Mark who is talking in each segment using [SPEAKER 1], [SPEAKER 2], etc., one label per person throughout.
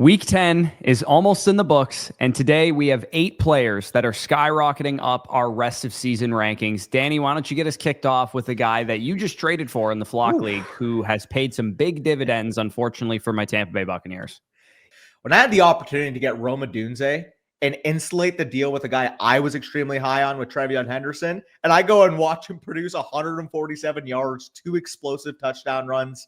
[SPEAKER 1] Week 10 is almost in the books, and today we have 8 players that are skyrocketing up our rest of season rankings. Danny, why don't you get us kicked off with a guy that you just traded for in the Flock League who has paid some big dividends, unfortunately, for my Tampa Bay Buccaneers?
[SPEAKER 2] When I had the opportunity to get Rome Odunze and insulate the deal with a guy I was extremely high on with TreVeyon Henderson, and I go and watch him produce 147 yards, 2 explosive touchdown runs,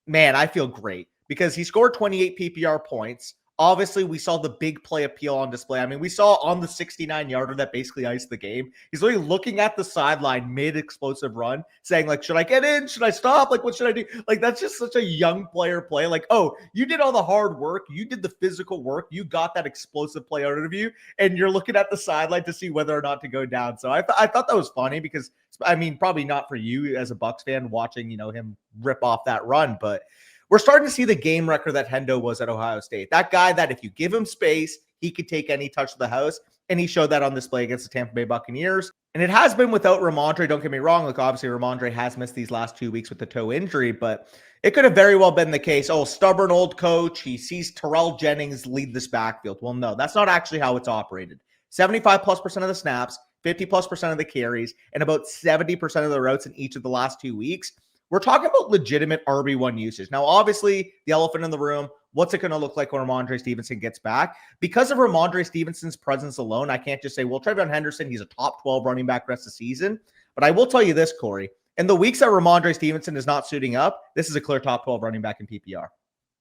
[SPEAKER 2] man, I feel great because he scored 28 PPR points. Obviously, we saw the big play appeal on display. I mean, we saw on the 69-yarder that basically iced the game. He's literally looking at the sideline mid-explosive run, saying, like, should I get in? Should I stop? Like, what should I do? Like, that's just such a young player play. Like, oh, you did all the hard work. You did the physical work. You got that explosive play out of you, and you're looking at the sideline to see whether or not to go down. So I thought that was funny because, I mean, probably not for you as a Bucs fan watching, him rip off that run, but we're starting to see the game record that Hendo was at Ohio State. That guy that if you give him space, he could take any touch of the house, and he showed that on display against the Tampa Bay Buccaneers. And it has been without Ramondre, don't get me wrong. Like, obviously, Ramondre has missed these last 2 weeks with the toe injury, but it could have very well been the case. Oh, stubborn old coach. He sees Terrell Jennings lead this backfield. Well, no, that's not actually how it's operated. 75+% of the snaps, 50+% of the carries, and about 70% of the routes in each of the last 2 weeks. We're talking about legitimate RB1 usage. Now, obviously, the elephant in the room, what's it going to look like when Ramondre Stevenson gets back? Because of Ramondre Stevenson's presence alone, I can't just say, well, TreVeyon Henderson, he's a top 12 running back rest of the season. But I will tell you this, Corey. In the weeks that Ramondre Stevenson is not suiting up, this is a clear top 12 running back in PPR.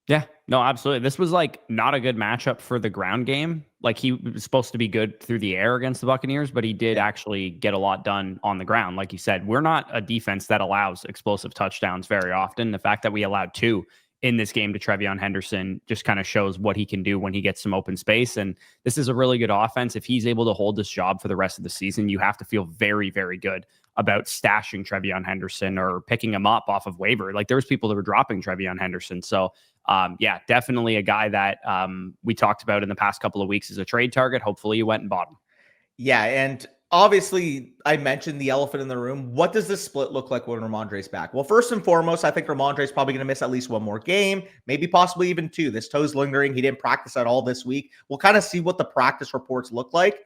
[SPEAKER 1] Yeah, no, absolutely. This was like not a good matchup for the ground game. Like he was supposed to be good through the air against the Buccaneers, but he did actually get a lot done on the ground. Like you said, we're not a defense that allows explosive touchdowns very often. The fact that we allowed 2 in this game to TreVeyon Henderson just kind of shows what he can do when he gets some open space. And this is a really good offense. If he's able to hold this job for the rest of the season, you have to feel very, very good about stashing TreVeyon Henderson or picking him up off of waiver. Like there was people that were dropping TreVeyon Henderson. So yeah, definitely a guy that we talked about in the past couple of weeks as a trade target. Hopefully you went and bought him.
[SPEAKER 2] Yeah, and obviously, I mentioned the elephant in the room. What does this split look like when Ramondre's back? Well, first and foremost, I think Ramondre's probably going to miss at least 1 more game, maybe possibly even 2. This toe's lingering. He didn't practice at all this week. We'll kind of see what the practice reports look like.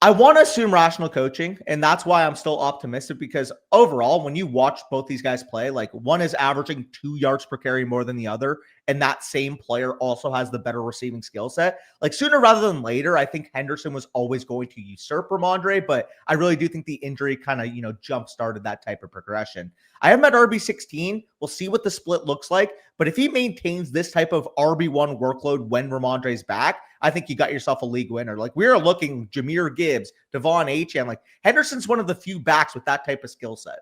[SPEAKER 2] I want to assume rational coaching, and that's why I'm still optimistic because overall, when you watch both these guys play, like one is averaging 2 yards per carry more than the other, and that same player also has the better receiving skill set. Like sooner rather than later, I think Henderson was always going to usurp Ramondre, but I really do think the injury kind of, jump-started that type of progression. I have him at RB16. We'll see what the split looks like, but if he maintains this type of RB1 workload when Ramondre's back, I think you got yourself a league winner. Like we're looking Jahmyr Gibbs, Devon Achane. Like Henderson's one of the few backs with that type of skill set.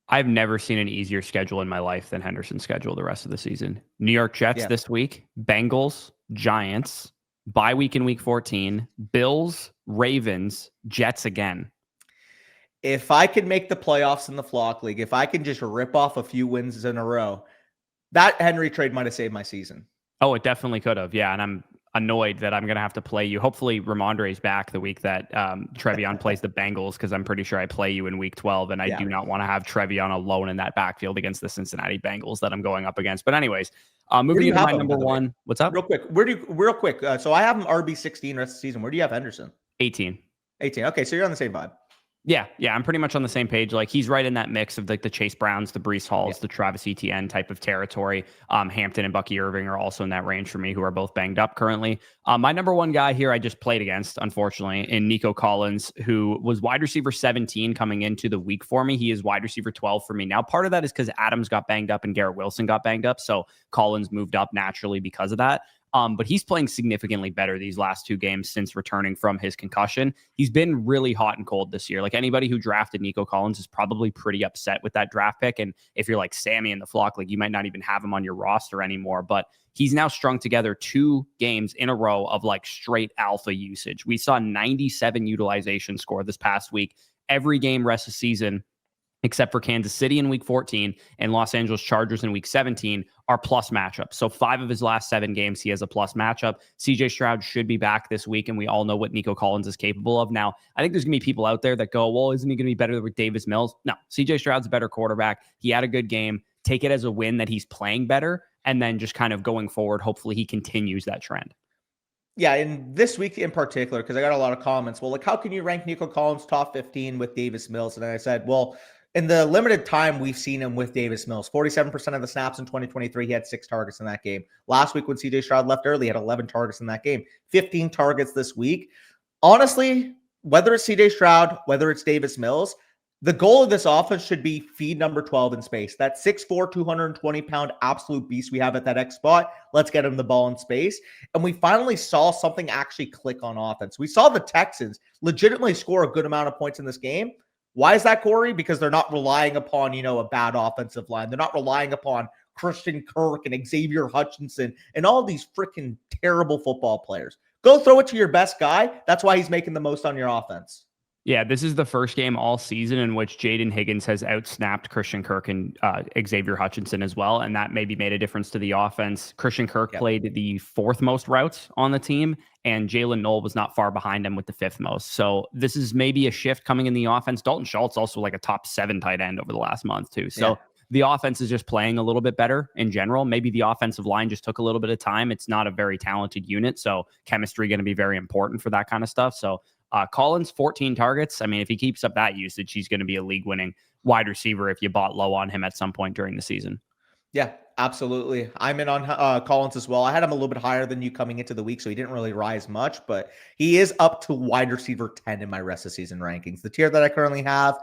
[SPEAKER 1] I've never seen an easier schedule in my life than Henderson's schedule the rest of the season. New York Jets this week, Bengals, Giants, bye week in week 14, Bills, Ravens, Jets again.
[SPEAKER 2] If I could make the playoffs in the Flock League, if I can just rip off a few wins in a row, that Henry trade might have saved my season.
[SPEAKER 1] Oh, it definitely could have. Yeah, and I'm annoyed that I'm going to have to play you. Hopefully Ramondre is back the week that TreVeyon plays the Bengals, because I'm pretty sure I play you in week 12, and I do not want to have TreVeyon alone in that backfield against the Cincinnati Bengals that I'm going up against. But anyways, moving into my number one. What's up?
[SPEAKER 2] Real quick. So I have him RB16 rest of the season. Where do you have Henderson?
[SPEAKER 1] 18.
[SPEAKER 2] Okay, so you're on the same vibe.
[SPEAKER 1] Yeah, I'm pretty much on the same page. Like he's right in that mix of like the Chase Browns, the Breece Halls, the Travis Etienne type of territory. Hampton and Bucky Irving are also in that range for me, who are both banged up currently. My number one guy here I just played against, unfortunately, in Nico Collins, who was wide receiver 17 coming into the week for me. He is wide receiver 12 for me. Now, part of that is because Adams got banged up and Garrett Wilson got banged up. So Collins moved up naturally because of that. But he's playing significantly better these last 2 games since returning from his concussion. He's been really hot and cold this year. Like anybody who drafted Nico Collins is probably pretty upset with that draft pick. And if you're like Sammy in the Flock, like you might not even have him on your roster anymore. But he's now strung together 2 games in a row of like straight alpha usage. We saw 97 utilization score this past week. Every game rest of season, except for Kansas City in week 14 and Los Angeles Chargers in week 17, are plus matchups. So 5 of his last 7 games, he has a plus matchup. CJ Stroud should be back this week, and we all know what Nico Collins is capable of. Now, I think there's going to be people out there that go, well, isn't he going to be better with Davis Mills? No, CJ Stroud's a better quarterback. He had a good game. Take it as a win that he's playing better. And then just kind of going forward, hopefully he continues that trend.
[SPEAKER 2] Yeah, and this week in particular, because I got a lot of comments. Well, like, how can you rank Nico Collins top 15 with Davis Mills? And I said, well, in the limited time we've seen him with Davis Mills, 47% of the snaps in 2023, he had 6 targets in that game. Last week when CJ Stroud left early, he had 11 targets in that game, 15 targets this week. Honestly, whether it's CJ Stroud, whether it's Davis Mills, the goal of this offense should be feed number 12 in space. That 6'4", 220-pound absolute beast we have at that X spot. Let's get him the ball in space. And we finally saw something actually click on offense. We saw the Texans legitimately score a good amount of points in this game. Why is that, Corey? Because they're not relying upon, a bad offensive line. They're not relying upon Christian Kirk and Xavier Hutchinson and all these freaking terrible football players. Go throw it to your best guy. That's why he's making the most on your offense.
[SPEAKER 1] Yeah, this is the first game all season in which Jaden Higgins has outsnapped Christian Kirk and Xavier Hutchinson as well, and that maybe made a difference to the offense. Christian Kirk played the 4th most routes on the team, and Jalen Knoll was not far behind him with the 5th most. So this is maybe a shift coming in the offense. Dalton Schultz also like a top 7 tight end over the last month too. So the offense is just playing a little bit better in general. Maybe the offensive line just took a little bit of time. It's not a very talented unit, so chemistry going to be very important for that kind of stuff. So Collins, 14 targets. I mean, if he keeps up that usage, he's going to be a league-winning wide receiver if you bought low on him at some point during the season.
[SPEAKER 2] Yeah, absolutely. I'm in on Collins as well. I had him a little bit higher than you coming into the week, so he didn't really rise much, but he is up to wide receiver 10 in my rest of season rankings. The tier that I currently have,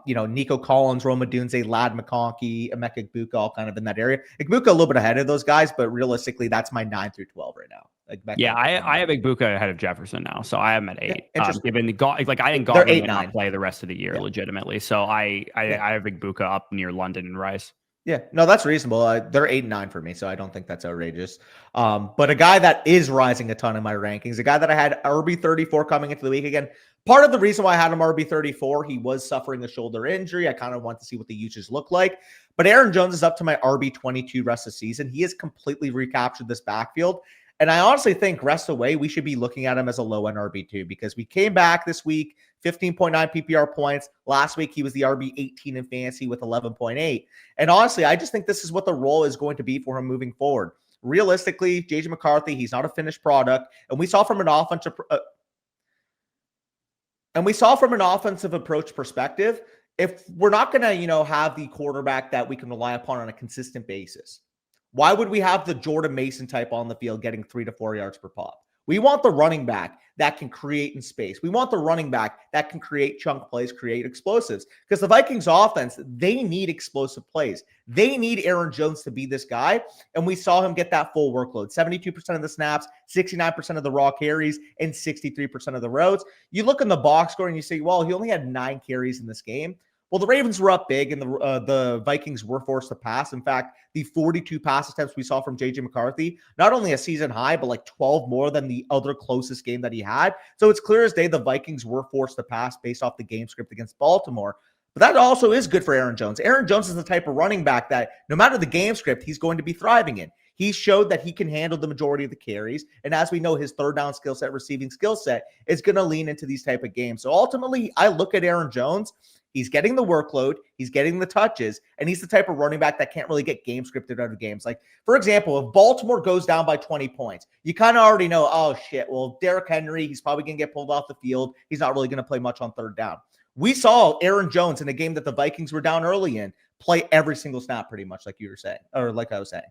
[SPEAKER 2] Nico Collins, Rome Odunze, Ladd McConkey, Emeka Egbuka, all kind of in that area. Egbuka a little bit ahead of those guys, but realistically, that's my 9 through 12 right now.
[SPEAKER 1] I have Egbuka ahead of Jefferson now, so I am at 8. Given the I think
[SPEAKER 2] they're 8,
[SPEAKER 1] will not play the rest of the year legitimately, so I have Egbuka up near London and Rice.
[SPEAKER 2] Yeah, no, that's reasonable. They're 8 and 9 for me, so I don't think that's outrageous. But a guy that is rising a ton in my rankings, a guy that I had RB34 coming into the week. Again, part of the reason why I had him RB34, he was suffering a shoulder injury. I kind of want to see what the usage look like. But Aaron Jones is up to my RB22 rest of the season. He has completely recaptured this backfield. And I honestly think rest away, we should be looking at him as a low-end RB2 because we came back this week, 15.9 PPR points. Last week, he was the RB18 in fantasy with 11.8. And honestly, I just think this is what the role is going to be for him moving forward. Realistically, J.J. McCarthy, he's not a finished product. And we saw from an offensive approach perspective, if we're not going to, have the quarterback that we can rely upon on a consistent basis, why would we have the Jordan Mason type on the field getting 3 to 4 yards per pop? We want the running back that can create in space. We want the running back that can create chunk plays, create explosives. Because the Vikings offense, they need explosive plays. They need Aaron Jones to be this guy. And we saw him get that full workload. 72% of the snaps, 69% of the raw carries, and 63% of the routes. You look in the box score and you say, well, he only had 9 carries in this game. Well, the Ravens were up big, and the Vikings were forced to pass. In fact, the 42 pass attempts we saw from J.J. McCarthy, not only a season high, but like 12 more than the other closest game that he had. So it's clear as day the Vikings were forced to pass based off the game script against Baltimore. But that also is good for Aaron Jones. Aaron Jones is the type of running back that no matter the game script, he's going to be thriving in. He showed that he can handle the majority of the carries. And as we know, his third down skill set, receiving skill set is going to lean into these type of games. So ultimately, I look at Aaron Jones. He's getting the workload, he's getting the touches, and he's the type of running back that can't really get game scripted out of games. Like, for example, if Baltimore goes down by 20 points, you kind of already know, oh, shit, well, Derrick Henry, he's probably going to get pulled off the field. He's not really going to play much on third down. We saw Aaron Jones in a game that the Vikings were down early in play every single snap pretty much like you were saying, or like I was saying.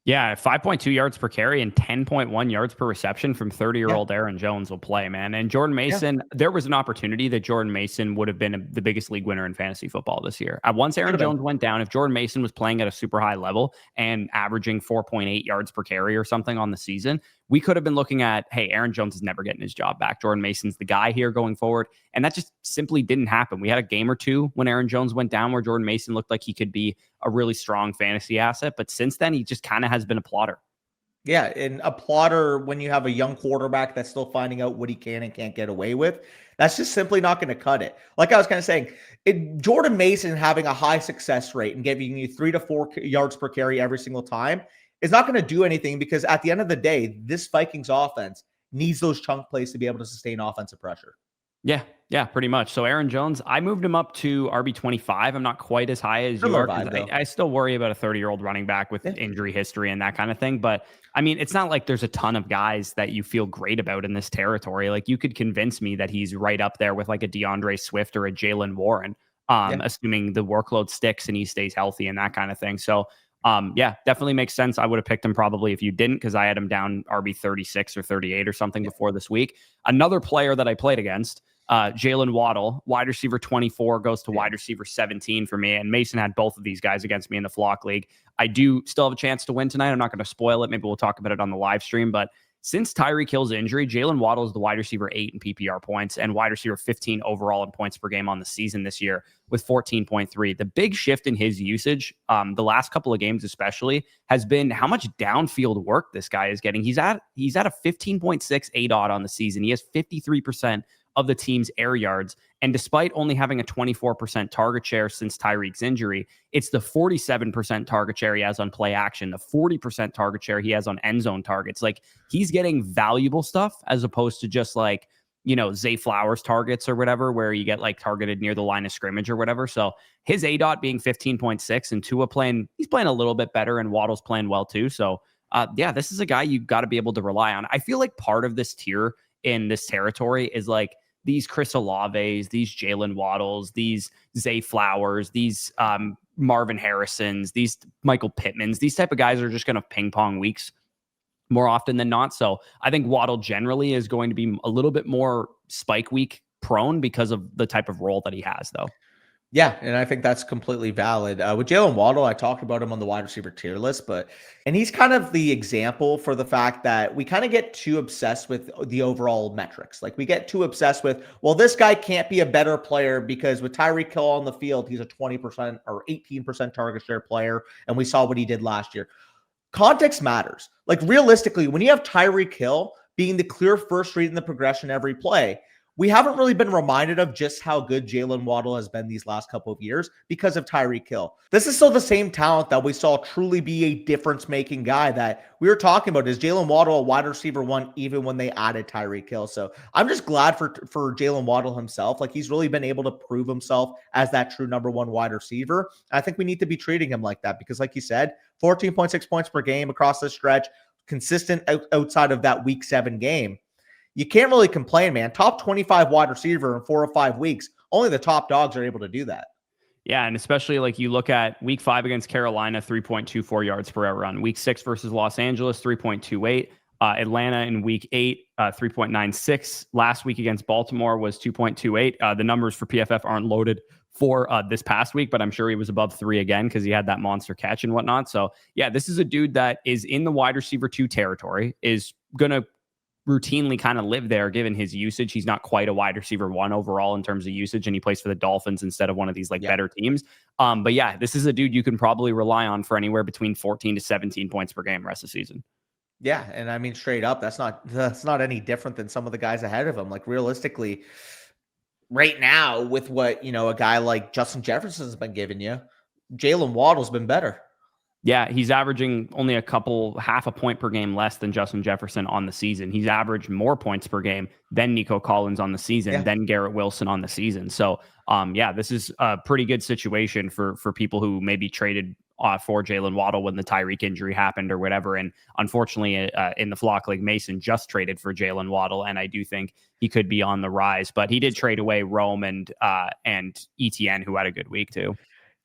[SPEAKER 1] Yeah, 5.2 yards per carry and 10.1 yards per reception from 30-year-old Aaron Jones will play, man. And Jordan Mason, there was an opportunity that Jordan Mason would have been the biggest league winner in fantasy football this year. Once Aaron Jones went down, if Jordan Mason was playing at a super high level and averaging 4.8 yards per carry or something on the season, we could have been looking at, hey, Aaron Jones is never getting his job back. Jordan Mason's the guy here going forward. And that just simply didn't happen. We had a game or two when Aaron Jones went down where Jordan Mason looked like he could be a really strong fantasy asset. But since then, he just kind of has been a plotter.
[SPEAKER 2] Yeah, and a plotter when you have a young quarterback that's still finding out what he can and can't get away with, that's just simply not going to cut it. Like I was kind of saying, Jordan Mason having a high success rate and giving you 3 to 4 yards per carry every single time is not going to do anything because at the end of the day, this Vikings offense needs those chunk plays to be able to sustain offensive pressure.
[SPEAKER 1] Yeah, pretty much. So Aaron Jones, I moved him up to RB25. I'm not quite as high as you
[SPEAKER 2] Similar
[SPEAKER 1] are because
[SPEAKER 2] vibe though.
[SPEAKER 1] I still worry about a 30-year-old running back with
[SPEAKER 2] Yeah.
[SPEAKER 1] injury history and that kind of thing. But I mean, it's not like there's a ton of guys that you feel great about in this territory. Like you could convince me that he's right up there with like a DeAndre Swift or a Jaylen Warren,
[SPEAKER 2] Yeah.
[SPEAKER 1] assuming the workload sticks and he stays healthy and that kind of thing. So yeah, definitely makes sense. I would have picked him probably if you didn't, because I had him down RB 36 or 38 or something before this week. Another player that I played against, Jaylen Waddle, wide receiver 24, goes to wide receiver 17 for me. And Mason had both of these guys against me in the Flock League. I do still have a chance to win tonight. I'm not going to spoil it. Maybe we'll talk about it on the live stream. But since Tyreek Hill's injury, Jaylen Waddle is the wide receiver 8 in PPR points and wide receiver 15 overall in points per game on the season this year with 14.3. The big shift in his usage, the last couple of games especially, has been how much downfield work this guy is getting. He's at a 15.6 ADOT on the season. He has 53% of the team's air yards. And despite only having a 24% target share since Tyreek's injury, it's the 47% target share he has on play action, the 40% target share he has on end zone targets. Like he's getting valuable stuff as opposed to just like, Zay Flowers targets or whatever, where you get like targeted near the line of scrimmage or whatever. So his ADOT being 15.6 and Tua he's playing a little bit better and Waddle's playing well too. So yeah, this is a guy you've got to be able to rely on. I feel like part of this tier in this territory is like these Chris Olaves, these Jaylen Waddles, these Zay Flowers, these Marvin Harrisons, these Michael Pittmans, these type of guys are just going to ping pong weeks more often than not. So I think Waddle generally is going to be a little bit more spike week prone because of the type of role that he has, though.
[SPEAKER 2] Yeah, and I think that's completely valid. With Jaylen Waddle, I talked about him on the wide receiver tier list, and he's kind of the example for the fact that we kind of get too obsessed with the overall metrics. Like we get too obsessed with, well, this guy can't be a better player because with Tyreek Hill on the field, he's a 20% or 18% target share player, and we saw what he did last year. Context matters. Like realistically, when you have Tyreek Hill being the clear first read in the progression every play, we haven't really been reminded of just how good Jaylen Waddle has been these last couple of years because of Tyreek Hill. This is still the same talent that we saw truly be a difference-making guy that we were talking about. Is Jaylen Waddle a wide receiver 1 even when they added Tyreek Hill? So I'm just glad for Jaylen Waddle himself. Like he's really been able to prove himself as that true number 1 wide receiver. I think we need to be treating him like that because like you said, 14.6 points per game across this stretch, consistent outside of that week 7 game. You can't really complain, man. Top 25 wide receiver in 4 or 5 weeks. Only the top dogs are able to do that.
[SPEAKER 1] Yeah, and especially like you look at week 5 against Carolina, 3.24 yards per out run. Week 6 versus Los Angeles, 3.28. Atlanta in week 8, 3.96. Last week against Baltimore was 2.28. The numbers for PFF aren't loaded for this past week, but I'm sure he was above 3 again because he had that monster catch and whatnot. So yeah, this is a dude that is in the wide receiver 2 territory, is going to routinely kind of live there given his usage. He's not quite a wide receiver 1 overall in terms of usage, and he plays for the Dolphins instead of one of these better teams. But yeah, this is a dude you can probably rely on for anywhere between 14 to 17 points per game rest of the season.
[SPEAKER 2] Yeah, and I mean straight up, that's not any different than some of the guys ahead of him. Like realistically, right now with what, a guy like Justin Jefferson has been giving you, Jaylen Waddle's been better.
[SPEAKER 1] Yeah, he's averaging only half a point per game less than Justin Jefferson on the season. He's averaged more points per game than Nico Collins on the season, than Garrett Wilson on the season. So, yeah, this is a pretty good situation for people who maybe traded for Jaylen Waddle when the Tyreek injury happened or whatever. And unfortunately, in the Flock League, Mason just traded for Jaylen Waddle, and I do think he could be on the rise. But he did trade away Rome and ETN, who had a good week too.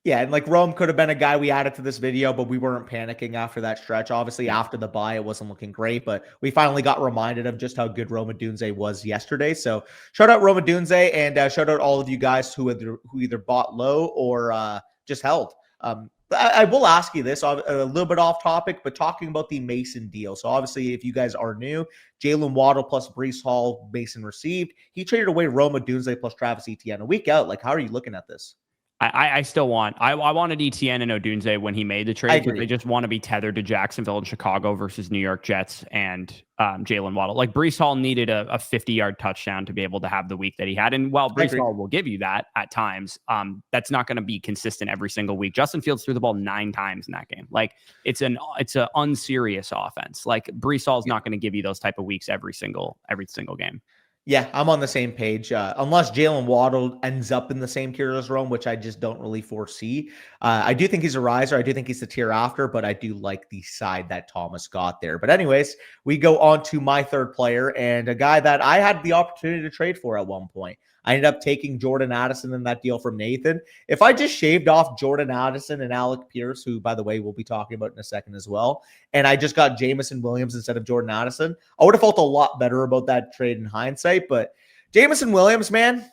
[SPEAKER 2] Yeah, and like Rome could have been a guy we added to this video, but we weren't panicking after that stretch. Obviously, after the bye, it wasn't looking great, but we finally got reminded of just how good Rome Odunze was yesterday. So shout out Rome Odunze, and shout out all of you guys who either bought low or just held. I will ask you this, a little bit off topic, but talking about the Mason deal. So obviously, if you guys are new, Jaylen Waddle plus Breece Hall, Mason received. He traded away Rome Odunze plus Travis Etienne a week out. Like, how are you looking at this?
[SPEAKER 1] I still I wanted ETN and Odunze when he made the trade because they just want to be tethered to Jacksonville and Chicago versus New York Jets and Jaylen Waddle. Like Breece Hall needed a 50-yard touchdown to be able to have the week that he had. And while Breece Hall will give you that at times, that's not going to be consistent every single week. Justin Fields threw the ball 9 times in that game. Like it's an unserious offense. Like Breece Hall is not going to give you those type of weeks every single game.
[SPEAKER 2] Yeah, I'm on the same page. Unless Jaylen Waddle ends up in the same tier as Rome, which I just don't really foresee. I do think he's a riser. I do think he's the tier after, but I do like the side that Thomas got there. But anyways, we go on to my third player and a guy that I had the opportunity to trade for at one point. I ended up taking Jordan Addison in that deal from Nathan. If I just shaved off Jordan Addison and Alec Pierce, who, by the way, we'll be talking about in a second as well, and I just got Jameson Williams instead of Jordan Addison, I would have felt a lot better about that trade in hindsight. But Jameson Williams, man,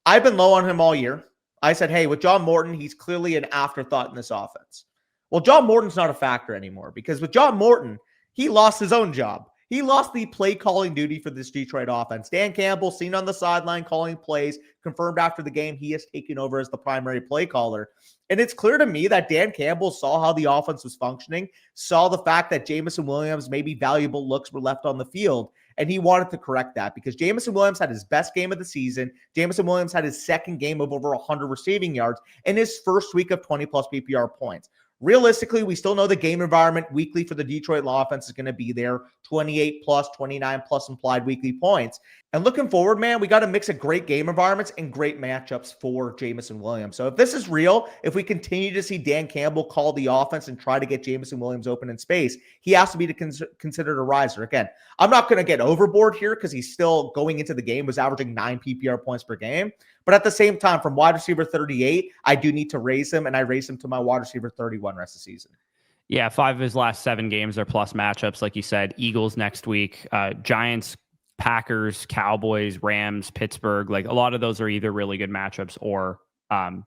[SPEAKER 2] I've been low on him all year. I said, hey, with John Morton, he's clearly an afterthought in this offense. Well, John Morton's not a factor anymore because with John Morton, he lost his own job. He lost the play calling duty for this Detroit offense. Dan Campbell, seen on the sideline calling plays, confirmed after the game he has taken over as the primary play caller. And it's clear to me that Dan Campbell saw how the offense was functioning, saw the fact that Jameson Williams, maybe valuable looks were left on the field, and he wanted to correct that because Jameson Williams had his best game of the season. Jameson Williams had his second game of over 100 receiving yards and his first week of 20-plus PPR points. Realistically, we still know the game environment weekly for the Detroit offense is going to be there, 28 plus, 29 plus implied weekly points. And looking forward, man, we got a mix of great game environments and great matchups for Jameson Williams. So if this is real, if we continue to see Dan Campbell call the offense and try to get Jameson Williams open in space, he has to be considered a riser. Again, I'm not going to get overboard here because he's still going into the game, was averaging 9 PPR points per game. But at the same time, from wide receiver 38, I do need to raise him, and I raise him to my wide receiver 31 rest of the season.
[SPEAKER 1] Yeah, 5 of his last 7 games are plus matchups, like you said. Eagles next week, Giants, Packers, Cowboys, Rams, Pittsburgh. Like a lot of those are either really good matchups or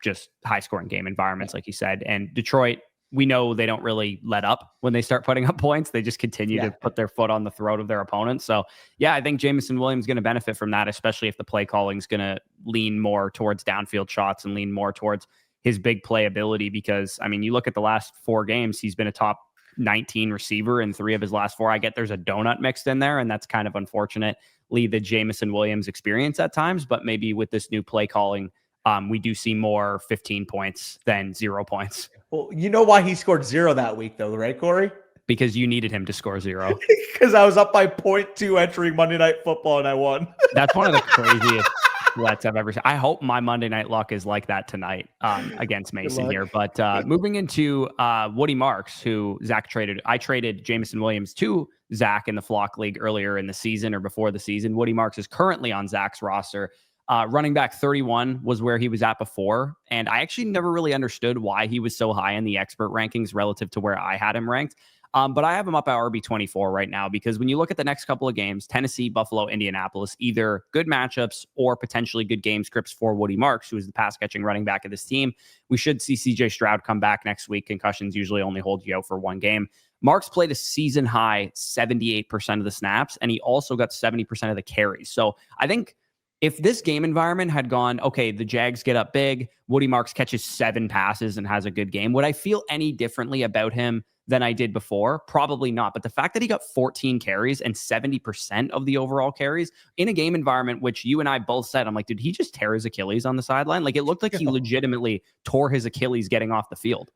[SPEAKER 1] just high-scoring game environments, like you said. And Detroit, we know they don't really let up when they start putting up points. They just continue to put their foot on the throat of their opponents. So, yeah, I think Jameson Williams is going to benefit from that, especially if the play calling is going to lean more towards downfield shots and lean more towards his big play ability. Because, I mean, you look at the last 4 games, he's been a top 19 receiver in 3 of his last 4. I get there's a donut mixed in there, and that's kind of unfortunately the Jameson Williams experience at times. But maybe with this new play calling, we do see more 15 points than 0 points.
[SPEAKER 2] Well, you know why he scored 0 that week, though, right, Corey?
[SPEAKER 1] Because you needed him to score 0.
[SPEAKER 2] Because I was up by 0.2 entering Monday Night Football, and I won.
[SPEAKER 1] That's one of the craziest bets I've ever seen. I hope my Monday night luck is like that tonight against Mason here. But moving into Woody Marks, who Zach traded. I traded Jameson Williams to Zach in the Flock League earlier in the season or before the season. Woody Marks is currently on Zach's roster. Running back 31 was where he was at before. And I actually never really understood why he was so high in the expert rankings relative to where I had him ranked. But I have him up at RB24 right now because when you look at the next couple of games, Tennessee, Buffalo, Indianapolis, either good matchups or potentially good game scripts for Woody Marks, who is the pass catching running back of this team. We should see CJ Stroud come back next week. Concussions usually only hold you out for 1 game. Marks played a season high 78% of the snaps, and he also got 70% of the carries. So I think if this game environment had gone, okay, the Jags get up big, Woody Marks catches 7 passes and has a good game, would I feel any differently about him than I did before? Probably not. But the fact that he got 14 carries and 70% of the overall carries in a game environment, which you and I both said, I'm like, did he just tear his Achilles on the sideline? Like, it looked like he legitimately tore his Achilles getting off the field.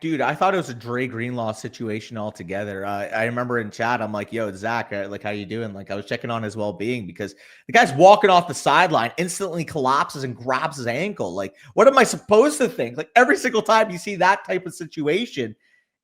[SPEAKER 2] Dude, I thought it was a Dre Greenlaw situation altogether. I remember in chat, I'm like, yo, Zach, like, how you doing? Like, I was checking on his well-being because the guy's walking off the sideline, instantly collapses and grabs his ankle. Like, what am I supposed to think? Like, every single time you see that type of situation,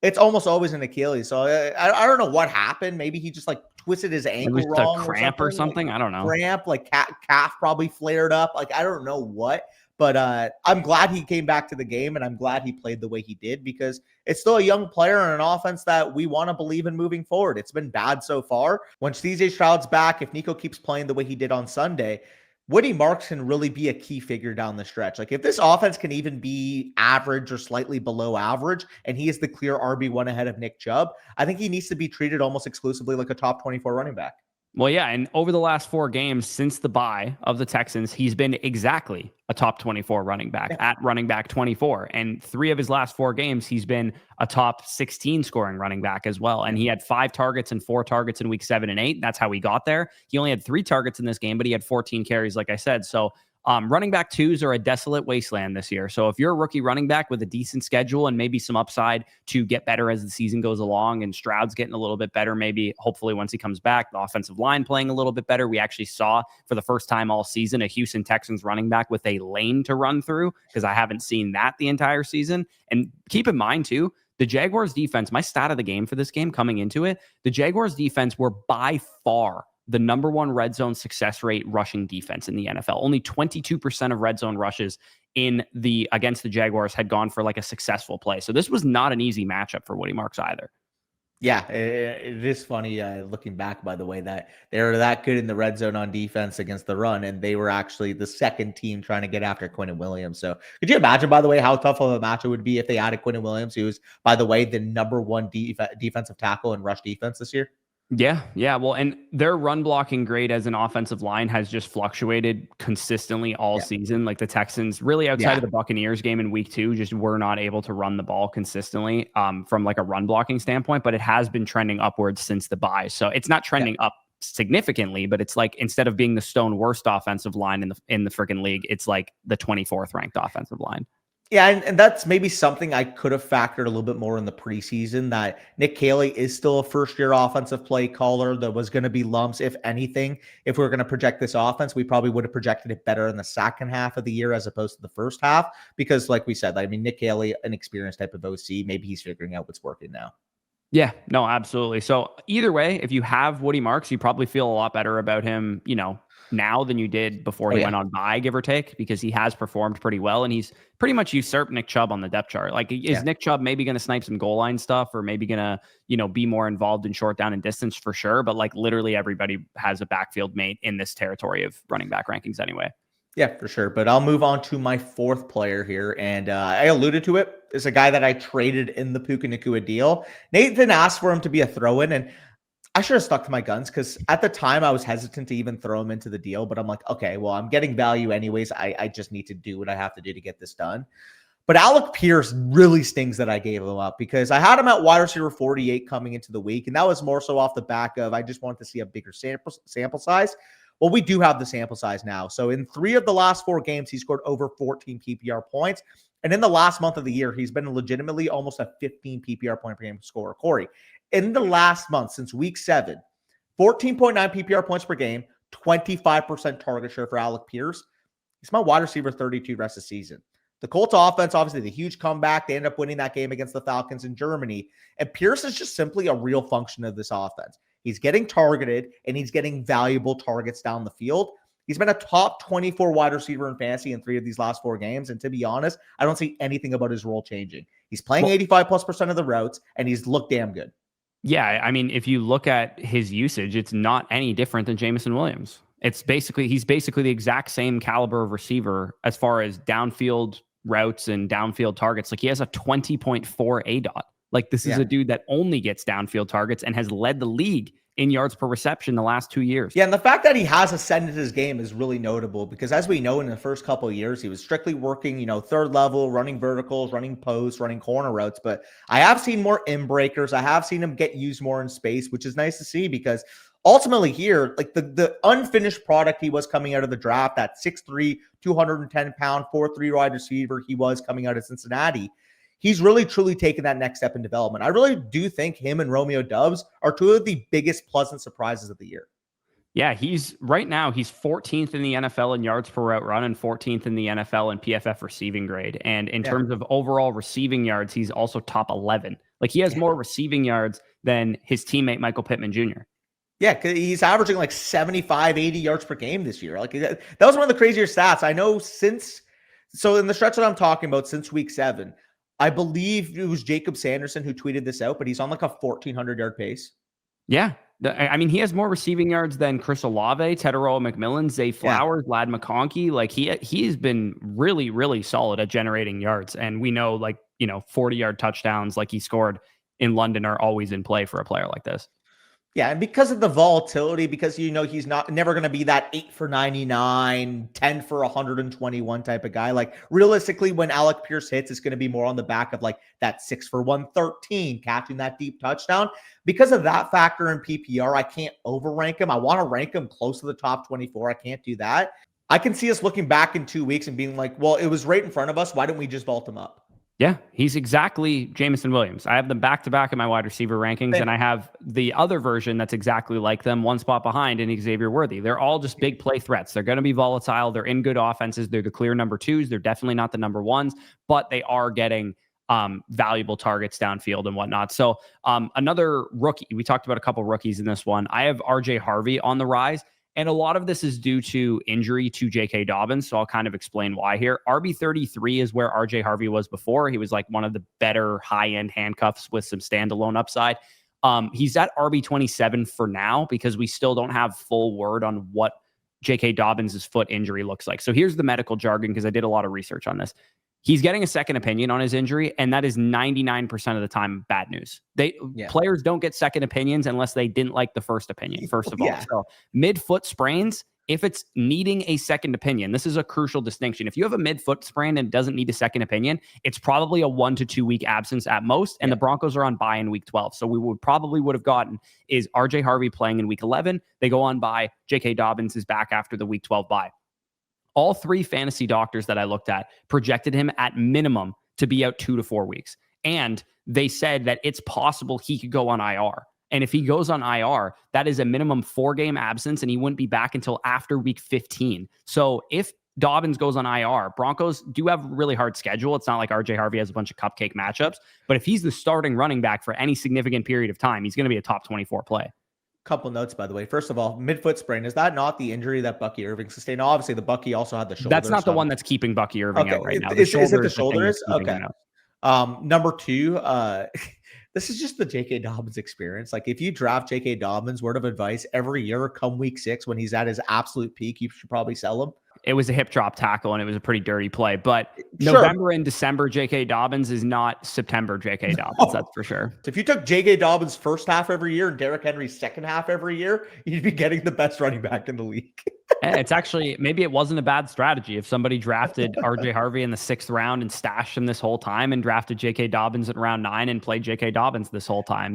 [SPEAKER 2] it's almost always an Achilles. So I don't know what happened. Maybe he just, like, twisted his ankle wrong.
[SPEAKER 1] A cramp or something.
[SPEAKER 2] Like,
[SPEAKER 1] I don't know.
[SPEAKER 2] Cramp, like calf probably flared up. Like, I don't know what. But I'm glad he came back to the game, and I'm glad he played the way he did because it's still a young player and an offense that we want to believe in moving forward. It's been bad so far. When CJ Stroud's back, if Nico keeps playing the way he did on Sunday, Woody Marks can really be a key figure down the stretch. Like, if this offense can even be average or slightly below average, and he is the clear RB1 ahead of Nick Chubb, I think he needs to be treated almost exclusively like a top 24 running back.
[SPEAKER 1] Well, yeah, and over the last 4 games since the bye of the Texans, he's been exactly a top 24 running back at running back 24. And 3 of his last 4 games, he's been a top 16 scoring running back as well. And he had 5 targets and 4 targets in week 7 and 8. That's how he got there. He only had 3 targets in this game, but he had 14 carries, like I said. So Running back twos are a desolate wasteland this year. So if you're a rookie running back with a decent schedule and maybe some upside to get better as the season goes along, and Stroud's getting a little bit better, maybe hopefully once he comes back, the offensive line playing a little bit better. We actually saw for the first time all season a Houston Texans running back with a lane to run through, because I haven't seen that the entire season. And keep in mind too, the Jaguars defense, my stat of the game for this game coming into it, the Jaguars defense were by far the number one red zone success rate rushing defense in the NFL. Only 22% of red zone rushes against the Jaguars had gone for like a successful play. So this was not an easy matchup for Woody Marks either.
[SPEAKER 2] Yeah, it is funny looking back, by the way, that they were that good in the red zone on defense against the run, and they were actually the second team trying to get after Quinnen Williams. So could you imagine, by the way, how tough of a match it would be if they added Quinnen Williams, who was, by the way, the number one defensive tackle in rush defense this year?
[SPEAKER 1] Yeah. Well, and their run blocking grade as an offensive line has just fluctuated consistently all season. Like the Texans, really outside of the Buccaneers game in week 2, just were not able to run the ball consistently from like a run blocking standpoint, but it has been trending upwards since the bye. So it's not trending up significantly, but it's like instead of being the stone worst offensive line in the freaking league, it's like the 24th ranked offensive line.
[SPEAKER 2] Yeah, and that's maybe something I could have factored a little bit more in the preseason, that Nick Caley is still a first-year offensive play caller. There was going to be lumps, if anything. If we were going to project this offense, we probably would have projected it better in the second half of the year as opposed to the first half, because like we said, I mean, Nick Caley, an experienced type of OC, maybe he's figuring out what's working now.
[SPEAKER 1] Yeah, no, absolutely. So either way, if you have Woody Marks, you probably feel a lot better about him, now than you did before he went on bye, give or take, because he has performed pretty well, and he's pretty much usurped Nick Chubb on the depth chart. Like, is Nick Chubb maybe going to snipe some goal line stuff, or maybe going to, be more involved in short down and distance for sure? But like literally everybody has a backfield mate in this territory of running back rankings anyway.
[SPEAKER 2] Yeah, for sure. But I'll move on to my fourth player here. And I alluded to it. It's a guy that I traded in the Puka Nacua deal. Nathan asked for him to be a throw-in, and I should have stuck to my guns, because at the time I was hesitant to even throw him into the deal. But I'm like, okay, well, I'm getting value anyways. I just need to do what I have to do to get this done. But Alec Pierce really stings that I gave him up, because I had him at wide receiver 48 coming into the week. And that was more so off the back of I just wanted to see a bigger sample size. Well, we do have the sample size now. So in 3 of the last 4 games, he scored over 14 PPR points. And in the last month of the year, he's been legitimately almost a 15 PPR point per game scorer. Corey, in the last month, since week 7, 14.9 PPR points per game, 25% target share for Alec Pierce. He's my wide receiver 32 rest of the season. The Colts offense, obviously, the huge comeback. They end up winning that game against the Falcons in Germany. And Pierce is just simply a real function of this offense. He's getting targeted, and he's getting valuable targets down the field. He's been a top 24 wide receiver in fantasy in 3 of these last 4 games. And to be honest, I don't see anything about his role changing. He's playing 85+% of the routes, and he's looked damn good.
[SPEAKER 1] Yeah, I mean, if you look at his usage, it's not any different than Jameson Williams. He's basically the exact same caliber of receiver as far as downfield routes and downfield targets. Like, he has a 20.4 ADOT. Like, this is a dude that only gets downfield targets and has led the league in yards per reception the last 2 years.
[SPEAKER 2] Yeah, and the fact that he has ascended his game is really notable, because as we know, in the first couple of years, he was strictly working, third level, running verticals, running posts, running corner routes. But I have seen more in breakers. I have seen him get used more in space, which is nice to see, because ultimately here, like the unfinished product he was coming out of the draft, that 6'3", 210-pound, 4'3" wide receiver he was coming out of Cincinnati, he's really, truly taken that next step in development. I really do think him and Romeo Doubs are 2 of the biggest pleasant surprises of the year.
[SPEAKER 1] Yeah, he's 14th in the NFL in yards per route run and 14th in the NFL in PFF receiving grade. And in terms of overall receiving yards, he's also top 11. Like, he has more receiving yards than his teammate Michael Pittman Jr.
[SPEAKER 2] Yeah, because he's averaging like 75, 80 yards per game this year. Like, that was one of the crazier stats. I know so in the stretch that I'm talking about, since week 7, I believe it was Jacob Sanderson who tweeted this out, but he's on like a 1,400-yard pace.
[SPEAKER 1] Yeah. I mean, he has more receiving yards than Chris Olave, Teteroa McMillan, Zay Flowers, Lad McConkey. Like, he has been really, really solid at generating yards. And we know, 40-yard touchdowns like he scored in London are always in play for a player like this.
[SPEAKER 2] Yeah, and because of the volatility, because he's never going to be that 8 for 99, 10 for 121 type of guy. Like, realistically, when Alec Pierce hits, it's going to be more on the back of like that 6 for 113, catching that deep touchdown. Because of that factor in PPR, I can't overrank him. I want to rank him close to the top 24. I can't do that. I can see us looking back in 2 weeks and being like, well, it was right in front of us. Why didn't we just vault him up?
[SPEAKER 1] Yeah, he's exactly Jameson Williams. I have them back-to-back in my wide receiver rankings, and I have the other version that's exactly like them, one spot behind in Xavier Worthy. They're all just big play threats. They're going to be volatile. They're in good offenses. They're the clear number twos. They're definitely not the number ones, but they are getting valuable targets downfield and whatnot. So another rookie, we talked about a couple rookies in this one. I have RJ Harvey on the rise. And a lot of this is due to injury to J.K. Dobbins. So I'll kind of explain why here. RB33 is where RJ Harvey was before. He was like one of the better high-end handcuffs with some standalone upside. He's at RB27 for now because we still don't have full word on what J.K. Dobbins' foot injury looks like. So here's the medical jargon because I did a lot of research on this. He's getting a second opinion on his injury, and that is 99% of the time bad news. Players don't get second opinions unless they didn't like the first opinion, first of all. So mid-foot sprains, if it's needing a second opinion, this is a crucial distinction. If you have a mid-foot sprain and doesn't need a second opinion, it's probably a 1 to 2 week absence at most, and the Broncos are on bye in week 12. So we would have gotten is RJ Harvey playing in week 11. They go on bye. J.K. Dobbins is back after the week 12 bye. All three fantasy doctors that I looked at projected him at minimum to be out 2 to 4 weeks. And they said that it's possible he could go on IR. And if he goes on IR, that is a minimum 4-game absence, and he wouldn't be back until after week 15. So if Dobbins goes on IR, Broncos do have a really hard schedule. It's not like RJ Harvey has a bunch of cupcake matchups. But if he's the starting running back for any significant period of time, he's going to be a top 24 play.
[SPEAKER 2] Couple notes, by the way. First of all, midfoot sprain, is that not the injury that Bucky Irving sustained? Obviously, the Bucky also had the shoulder.
[SPEAKER 1] That's not the one that's keeping Bucky Irving out right now.
[SPEAKER 2] Is it the shoulders? Okay. Number two, this is just the J.K. Dobbins experience. Like, if you draft J.K. Dobbins, word of advice, every year come week 6 when he's at his absolute peak, you should probably sell him.
[SPEAKER 1] It was a hip drop tackle, and it was a pretty dirty play. But November and December J.K. Dobbins is not September J.K. Dobbins, that's for sure.
[SPEAKER 2] So if you took J.K. Dobbins' first half every year and Derrick Henry's second half every year, you'd be getting the best running back in the league.
[SPEAKER 1] And it's actually, maybe it wasn't a bad strategy. If somebody drafted RJ Harvey in the 6th round and stashed him this whole time and drafted J.K. Dobbins in round 9 and played J.K. Dobbins this whole time.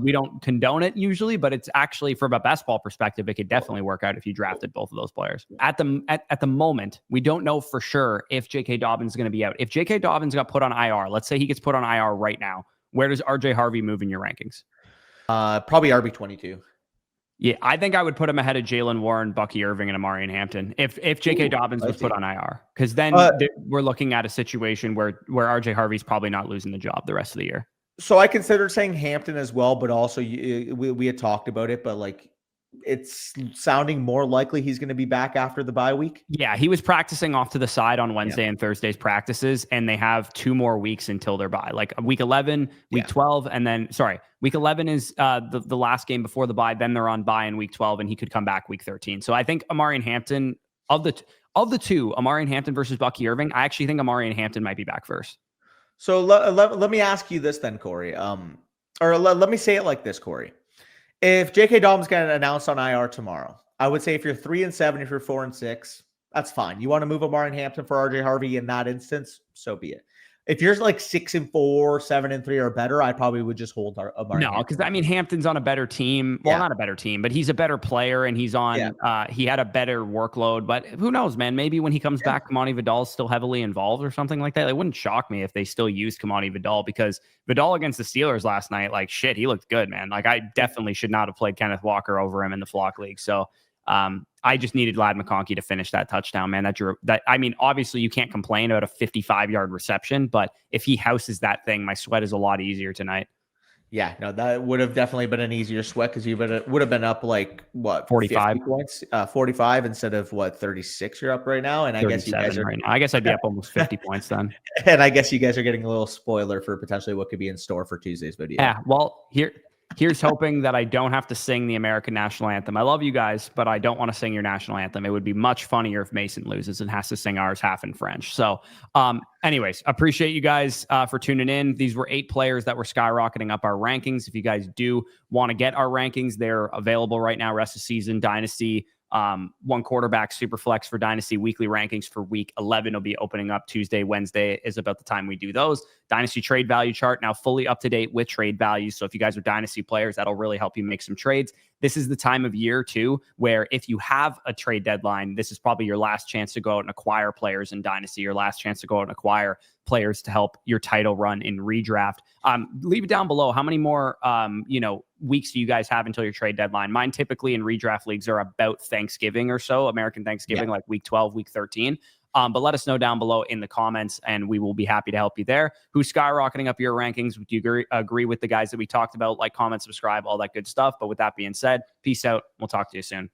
[SPEAKER 1] We don't condone it usually, but it's actually, from a best ball perspective, it could definitely work out if you drafted both of those players. At the moment, we don't know for sure if J.K. Dobbins is going to be out. If J.K. Dobbins got put on IR, let's say he gets put on IR right now, where does RJ Harvey move in your rankings?
[SPEAKER 2] Probably RB22.
[SPEAKER 1] Yeah, I think I would put him ahead of Jaylen Warren, Bucky Irving, and Amari Hampton if J.K. Dobbins was put on IR, because then we're looking at a situation where RJ Harvey's probably not losing the job the rest of the year.
[SPEAKER 2] So I considered saying Hampton as well, but also we had talked about it, but like, it's sounding more likely he's going to be back after the bye week.
[SPEAKER 1] Yeah, he was practicing off to the side on Wednesday and Thursday's practices, and they have 2 more weeks until their bye. Like week 11, week 12, and then week 11 is the last game before the bye. Then they're on bye in week 12, and he could come back week 13. So I think Amari and Hampton, of the two, Amari and Hampton versus Bucky Irving, I actually think Amari and Hampton might be back first.
[SPEAKER 2] So let me ask you this then, Corey. Or let me say it like this, Corey. If J.K. Dobbins got announced on IR tomorrow, I would say if you're 3-7, if you're 4-6, that's fine. You want to move Amari and Hampton for RJ Harvey in that instance, so be it. If you're like 6-4, 7-3 or better, I probably would just hold Amari.
[SPEAKER 1] No, because I mean Hampton's on a better team. Well, not a better team, but he's a better player, and he's on. He had a better workload. But who knows, man? Maybe when he comes back, Kamani Vidal's still heavily involved or something like that. It wouldn't shock me if they still used Kamani Vidal, because Vidal against the Steelers last night, like shit, he looked good, man. Like I definitely should not have played Kenneth Walker over him in the flock league. So. I just needed Ladd McConkey to finish that touchdown, man. I mean, obviously you can't complain about a 55-yard reception, but if he houses that thing, my sweat is a lot easier tonight.
[SPEAKER 2] Yeah, no, that would have definitely been an easier sweat, because you would have been up like what,
[SPEAKER 1] 45
[SPEAKER 2] points, 45 instead of what, 36 you're up right now. And I guess you guys are
[SPEAKER 1] right now. I guess I'd be up almost 50 points then.
[SPEAKER 2] And I guess you guys are getting a little spoiler for potentially what could be in store for Tuesday's video.
[SPEAKER 1] Yeah, well, Here's hoping that I don't have to sing the American national anthem. I love you guys, but I don't want to sing your national anthem. It would be much funnier if Mason loses and has to sing ours half in French. So anyways, appreciate you guys for tuning in. These were 8 players that were skyrocketing up our rankings. If you guys do want to get our rankings, they're available right now. Rest of season, Dynasty, 1 quarterback, super flex for Dynasty, weekly rankings for week 11 will be opening up Tuesday. Wednesday is about the time we do those. Dynasty trade value chart now fully up to date with trade values. So if you guys are Dynasty players, that'll really help you make some trades. this is the time of year too, where if you have a trade deadline, this is probably your last chance to go out and acquire players in Dynasty, your last chance to go out and acquire players to help your title run in redraft. Leave it down below. How many more, weeks do you guys have until your trade deadline? Mine typically in redraft leagues are about Thanksgiving or so, American Thanksgiving, like week 12, week 13. But let us know down below in the comments, and we will be happy to help you there. Who's skyrocketing up your rankings? Do you agree with the guys that we talked about? Like, comment, subscribe, all that good stuff. But with that being said, peace out. We'll talk to you soon.